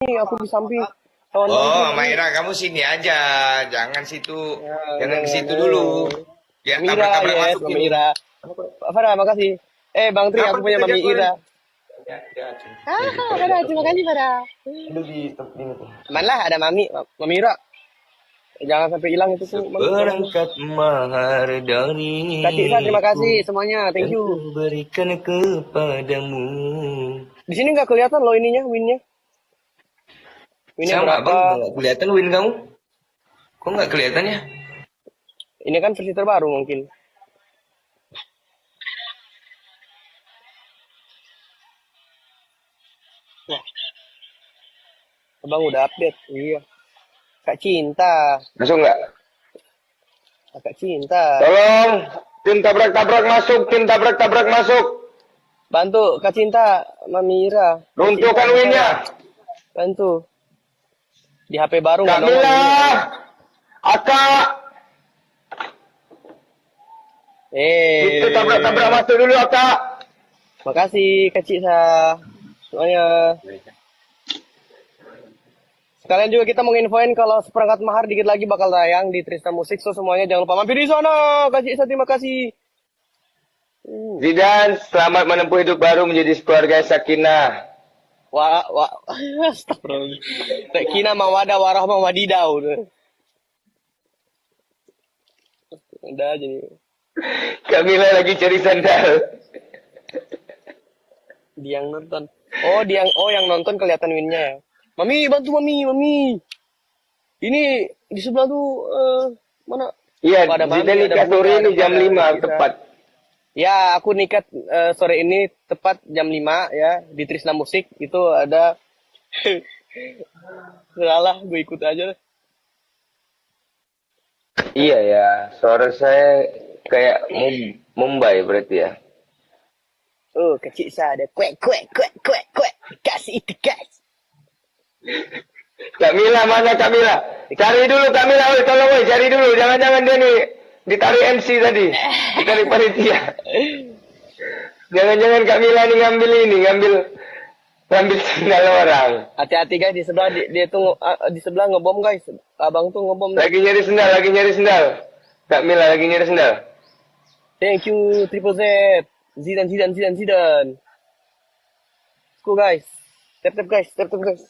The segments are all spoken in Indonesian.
nih, aku di samping kawan Oh, Bang. Maira, kamu sini aja. Jangan situ. Ya, Jangan ke situ jangan. dulu. Ya, Mami Ira, tabrak-tabrak yes, masuk Mami ini. Ira. Pak Farah, makasih. Bang Tri, aku Kapan punya kita Mami jadwalin? Ira. Nih, Farah, terima kasih Farah. Dulu di tempat ini tuh. Malah ada Mami Ira. Jangan sampai hilang itu tuh, Bang. Makasih. Seperangkat mahar dari Kak Ciksa, terima kasih semuanya. Thank yang you. ku berikan kepadamu. Di sini nggak kelihatan loh ininya, winnya. Winnya Sama, berapa? Bang. Nggak kelihatan win kamu? Kok nggak kelihatan ya? Ini kan versi terbaru mungkin. Wah, Abang udah update. Iya. Kak Cinta. Masuk nggak? Kak Cinta. Tolong, tim tabrak-tabrak masuk, tim tabrak-tabrak masuk. Bantu Kak Cinta, Mami Ira. Runtuhkan winnya. Bantu. Di HP baru nggak Kak nongol Mila, ini. Aka, itu tabrak-tabrak masuk dulu, Aka. Makasih Kak Ciksa. Semuanya. Sekalian juga kita mau nginfoin kalau seperangkat mahar dikit lagi bakal tayang di Tristan Musik. So semuanya jangan lupa mampir di sana. Kak Ciksa, terima kasih. Zidan, selamat menempuh hidup baru menjadi keluarga sakinah. Astagfirullah. Kina mawada warahmah wadidau. Udah aja nih. Kamila lagi cari sandal. Dia yang nonton. Oh, yang nonton kelihatan winnya ya. Mami, bantu Mami. Ini di sebelah tuh mana? Iya, Ada Mami, Zidan ada nikah Bunda, sore ada ini jam Farah, 5 ada tepat. Ya, aku nikah sore ini tepat jam 5 ya di Trisna Musik. Itu ada salah, gue ikut aja. Iya ya, suara saya kayak Mumbai berarti ya. Kecil saya ada kuek. Kasih itu guys. Kamila mana Kamila? Cari dulu Kamila, woi tolong woi cari dulu. Jangan-jangan dia nih ditarik MC tadi, ditarik panitia. Jangan-jangan Kamila nih ngambil sandal orang. Hati-hati guys di sebelah dia tuh di sebelah ngebom guys. Abang tuh ngebom. Lagi nyari sendal. Kamila lagi nyari sendal. Thank you Triple Z. Zidan. Let's go guys. Tap guys. Tap guys.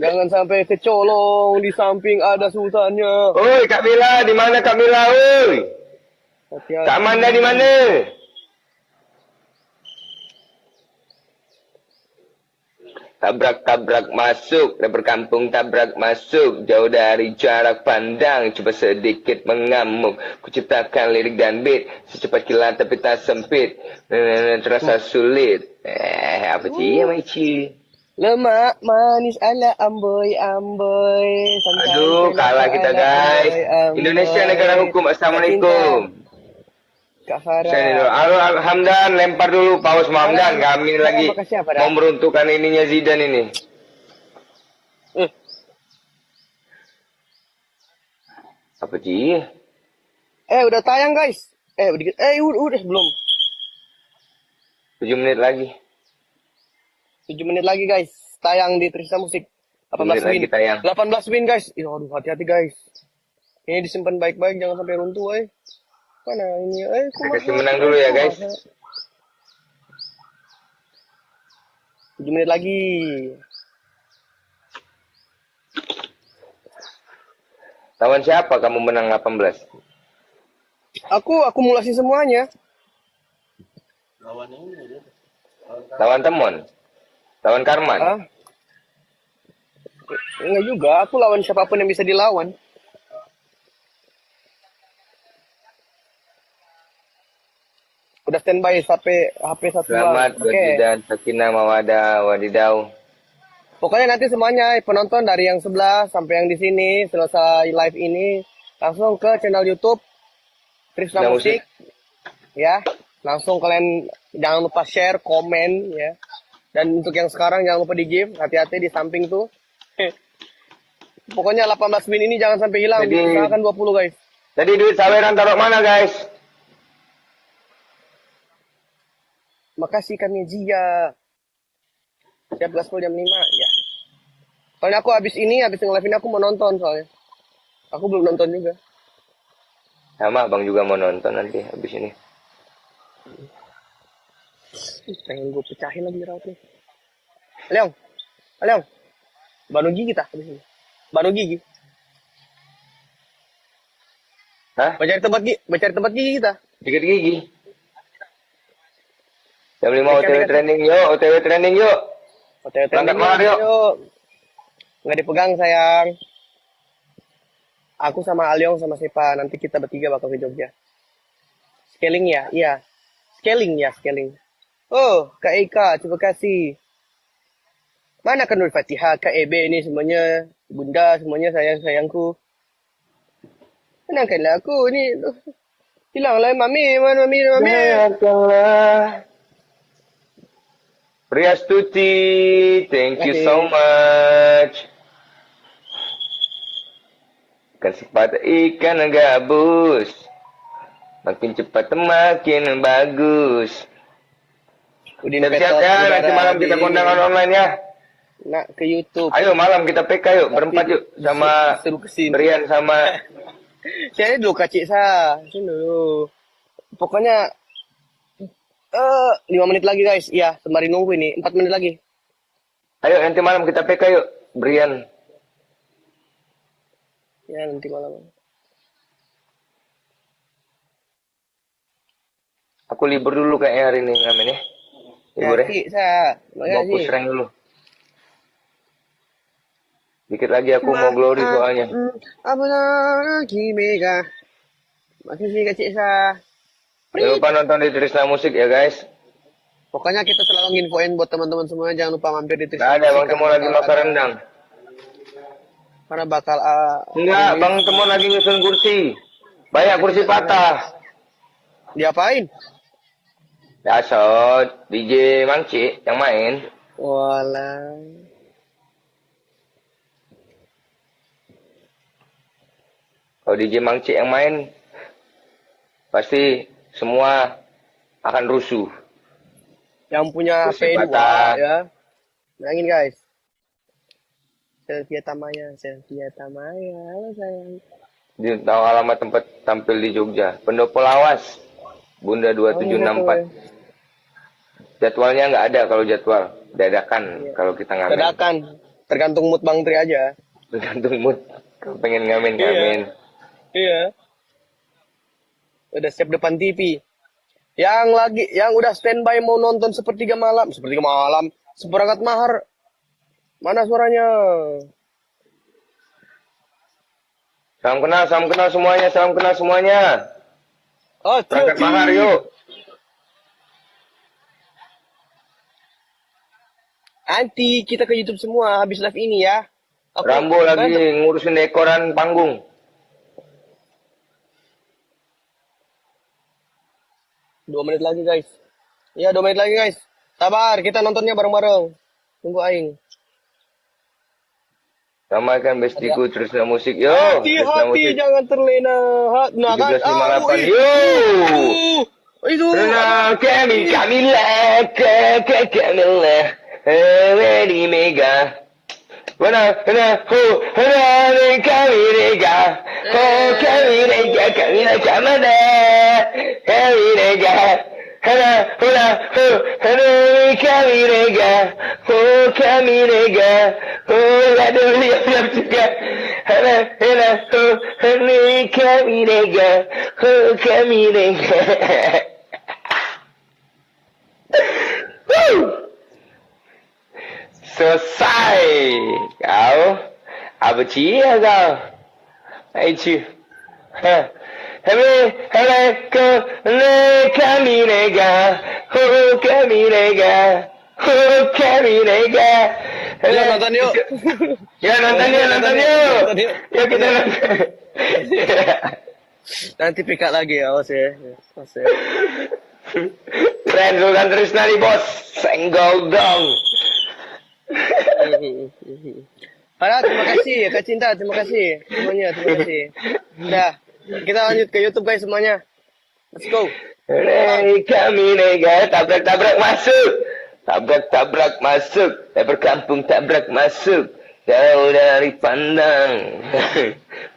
Jangan sampai kecolong di samping ada sultannya. Oi Kak Mila, di mana Kak Mila? Oi. Hati-hati. Kak Manda di mana? Tabrak masuk, dan berkampung tabrak masuk, jauh dari jarak pandang, coba sedikit mengamuk, kuciptakan lirik dan beat, secepat kilat tapi tak sempit, terasa sulit. Apa sih ya Maici? Lemak manis ala amboy. Aduh, kalah kita guys. Indonesia negara hukum. Assalamualaikum. Kak Farah. Halo Hamdan, lempar dulu Paus Hamdan. Kami lagi mau meruntuhkan ininya Zidan ini. Apa sih? Udah tayang guys. Udah belum. 7 menit lagi. 7 menit lagi guys. Tayang di Trisna Musik. 18 win. 18 win guys. Aduh, hati-hati guys. Ini disimpan baik-baik, jangan sampai runtuh Mana ini? Kasih menang dulu ya guys. 7 menit lagi. Lawan siapa kamu menang 18? Aku akumulasi semuanya. Lawan Temon? Lawan Karman? Enggak juga, aku lawan siapapun yang bisa dilawan. Udah standby HP satu. Selamat dan sakinah mawadah wadidau. Pokoknya nanti semuanya penonton dari yang sebelah sampai yang di sini selesai live ini langsung ke channel YouTube Trisna Musik. Ya, langsung kalian jangan lupa share, komen ya. Dan untuk yang sekarang jangan lupa di give, hati-hati di samping tuh. Pokoknya 18 win ini jangan sampai hilang. Usahakan 20 guys. Jadi duit saweran taruh mana guys? Makasih kami Zia. Siap gaspol jam 5 ya. Soalnya aku habis nge-live ini aku mau nonton soalnya. Aku belum nonton juga. Sama abang juga mau nonton nanti habis ini. Pengen gue pecahin lagi rautnya. Leong, Leong. Banu gigi kita habis ini. Banu gigi. Hah? Mencari tempat gigi kita. Dikit gigi. Jam 5 Dekat, OTW dekat. training yuk, OTW training yuk. Hotel Berangkat training mahal, yuk. yuk. Nggak dipegang sayang. Aku sama Aliong sama Sepa nanti kita bertiga bakal ke Jogja. Scaling ya, iya. Scaling. Oh, Kak Eka, terima kasih. Mana kan Nur Fatihah, Kak Ebe ini semuanya, Bunda semuanya sayangku. Tenangkanlah aku ini. Hilanglah mami, mana mami. Biarkanlah. Priastuti, thank you so much. Kan sifat ikan gabus. Makin cepat makin bagus. Udin Siap-siap ya, nanti malam kita kondangan online ya. Nak ke YouTube. Ayo malam kita PK yuk, berempat yuk. Sama Seru kesini. Brian sama... Sini dulu Kak Cik Sa. Sini dulu. Pokoknya 5 menit lagi guys. Iya, sembari nunggu ini. 4 menit lagi. Ayo nanti malam kita PK yuk, Brian. Ya, nanti malam. Aku libur dulu kayaknya hari ini ngamen ya. Libur ya. Cik Sa. Mau push rank dulu. Dikit lagi aku mau glory soalnya. Apa lagi Mega? Makasih Kak Cik Sa. Jangan lupa nonton di Trisna Musik ya guys. Pokoknya kita selalu nginfoin buat teman-teman semuanya, jangan lupa mampir di Gak ada Bang Temo lagi makan rendang. Karena bakal Enggak, Bang Temo lagi nyusun kursi. Banyak kursi patah. diapain? Biasa DJ Mangci yang main. Walah. Kalau DJ Mangci yang main pasti semua akan rusuh. Yang punya Kursi P2 patah. ya. Bayangin guys. Selvia Tamaya. Halo sayang. Di tahu alamat tempat tampil di Jogja. Pendopo Lawas. Bunda 2764. Jadwalnya nggak ada kalau jadwal. Dadakan kalau kita ngamen. Dadakan. Tergantung mood Bang Tri aja. Tergantung mood. Kalau pengen ngamen. Iya. Udah siap depan TV. Yang udah standby mau nonton sepertiga malam, seperangkat mahar. Mana suaranya? Salam kenal semuanya. Oh, Berangkat mahar yuk. Nanti kita ke YouTube semua habis live ini ya. Rambo lagi ngurusin dekoran panggung. Dua menit lagi guys. Iya 2 menit lagi guys. Sabar, kita nontonnya bareng-bareng. Tunggu aing. Samakan bestiku Trisna Musik yo. Trisna Hati-hati Musik. jangan terlena. Nah kan. 1758 yo. Itu. Karena Kamila. Ready mega. Mana ho Kamila. Oh Kamila kamana. Kamila. Kamila. Oh Kamila. Oh aduh lihat juga. Oh Kamila. Oh Kamila. Selesai kau apa cia kau aici hele ko le kami nega Ya nonton yuk. nonton yuk ya kita nonton Nanti pick up lagi ya, awas ya. Keren Sultan Trisna nih bos senggol dong. Farah, terima kasih. Kak Cinta, terima kasih. Semuanya, terima kasih. Udah, kita lanjut ke YouTube guys semuanya. Let's go. Hei kami nega, tabrak-tabrak masuk. Tabrak-tabrak masuk. Berkampung tabrak masuk. Jauh dari pandang.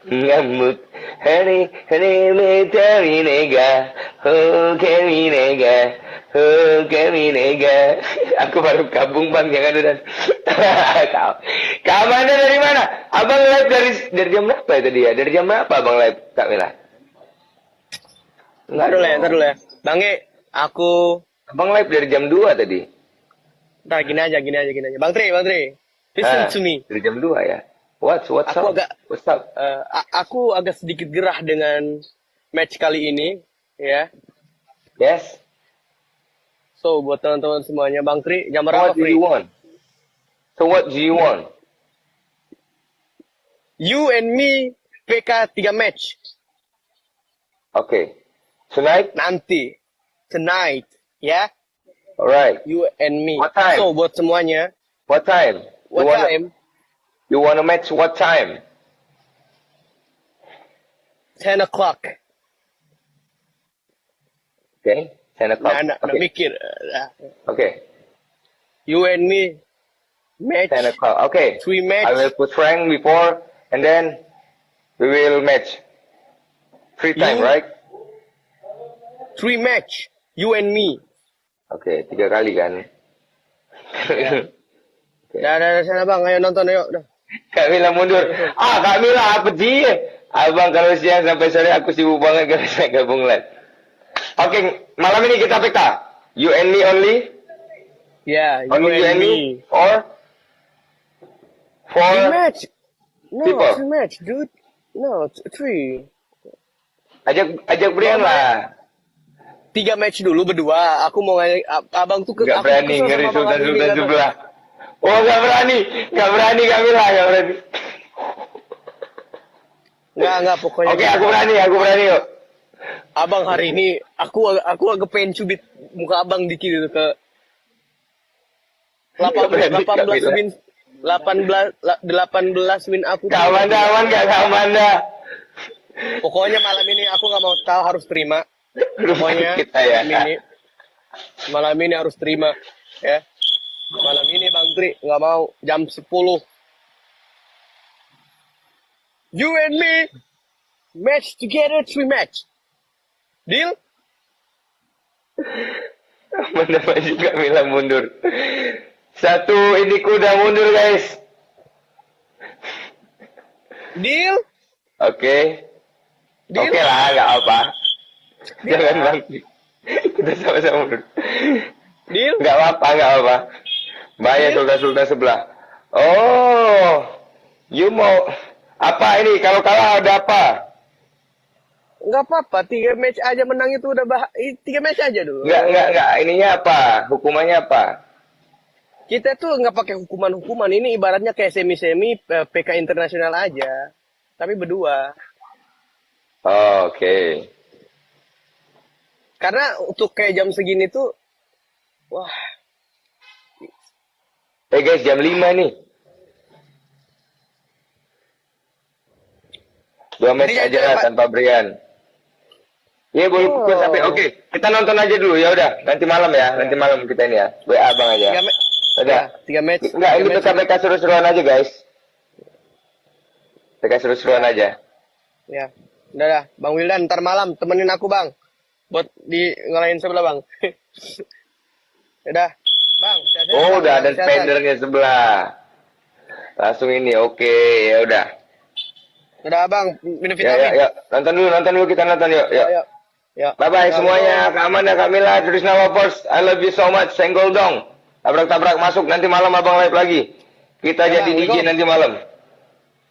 Ngamuk. Hei kami nega. Oh kami nega. Oh kami nega. Aku baru gabung bang, jangan dan. Kau mana dari mana? Abang live dari jam berapa ya tadi ya? Dari jam berapa abang live Kak Mila? Ntar dulu ya. Bang E, aku... Abang live dari jam 2 tadi. Ntar gini aja. Bang Tri. Listen to me. Dari jam 2 ya. What's Aku up? What's up? Aku agak sedikit gerah dengan match kali ini, ya. Yes. So, buat teman-teman semuanya, Bang Tri, jam So berapa what do free? you want? So what do you want? You and me, PK 3 match. Okay. Tonight? Nanti. Tonight, ya. Alright. You and me. What time? So, buat semuanya, What time? what time? You wanna match what time? 10 o'clock. Okay. 10 o'clock. Nah, Okay. mikir. Okay. You and me, match. 10 o'clock. Okay. 3 match. I will put Frank before and then we will match. Free time, You- right? 3 match. You and me. Oke, 3 kali kan? Dah, sana bang, ayo nonton, ayo. Dah. Kak Mila mundur. Kak Mila apa sih? Abang kalau siang sampai sore aku sibuk banget karena saya gabung live. Oke, malam ini kita PK. You and me only? Yeah, you Only you and and me. me? Or? For? 3 match. No, people. 3 match, dude. No, 3. Ajak Brian lah. 3 match dulu berdua. Aku mau ngajak abang tuh Gak aku berani, kesel ngeri sama Bang Adi sultan bilang, sebelah. Oh gak berani Kak Mila, gak berani. Enggak, pokoknya. Oke, aku berani yuk. Abang hari ini aku agak pengen cubit muka abang dikit gitu ke 18 win 18 win aku. Kak Amanda aman gak Kak Amanda? Pokoknya malam ini aku nggak mau tahu, harus terima. Pokoknya Kita ya. malam ini harus terima, ya. Malam ini Bang Tri nggak mau jam 10. You and me match together 3 match. Deal? Amanda maju, Kak Mila mundur. Satu ini kuda mundur guys. Deal? Oke. Deal? Oke lah, gak apa. Jangan bang. Kita sama-sama mundur. Deal? Gak apa. Bahaya sultan sebelah. Oh, you mau apa ini? Kalau kalah ada apa? Nggak apa-apa, 3 match aja menang itu udah 3 match aja dulu. Enggak. Ininya apa? Hukumannya apa? Kita tuh nggak pakai hukuman-hukuman, ini ibaratnya kayak semi-semi PK internasional aja. Tapi berdua. Oh, oke. Karena untuk kayak jam segini tuh, wah, Guys, jam 5 nih. 2 match Jadi aja lah Pak. tanpa Brian. Iya boleh pukul sampai. Oke, kita nonton aja dulu ya udah. Nanti malam ya. Nanti malam kita ini ya. WA Bang aja. 3 match. Udah. 3 match. Enggak, ini 3 match. PK seru-seruan aja guys. PK seru-seruan aja. Ya, udah. Bang Wildan, ntar malam temenin aku Bang. Buat di ngelain sebelah Bang. Udah. Bang, sehat-sehat, Oh, Bang. udah ada Sehat-sehat. spendernya sebelah. Langsung ini. Oke, ya udah. Udah Bang, minum Ya, vitamin. ya. Nonton dulu kita nonton yuk. Yuk. Yuk. Yuk. Bye-bye Yuk, semuanya. Kak Amanda, Kak Mila, Trisna Lovers. I love you so much. Senggol dong. Tabrak-tabrak masuk. Nanti malam abang live lagi. Kita Ya, jadi Bang, DJ Wiko. nanti malam.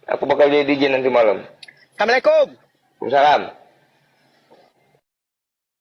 Aku bakal jadi DJ nanti malam. Assalamualaikum. Waalaikumsalam.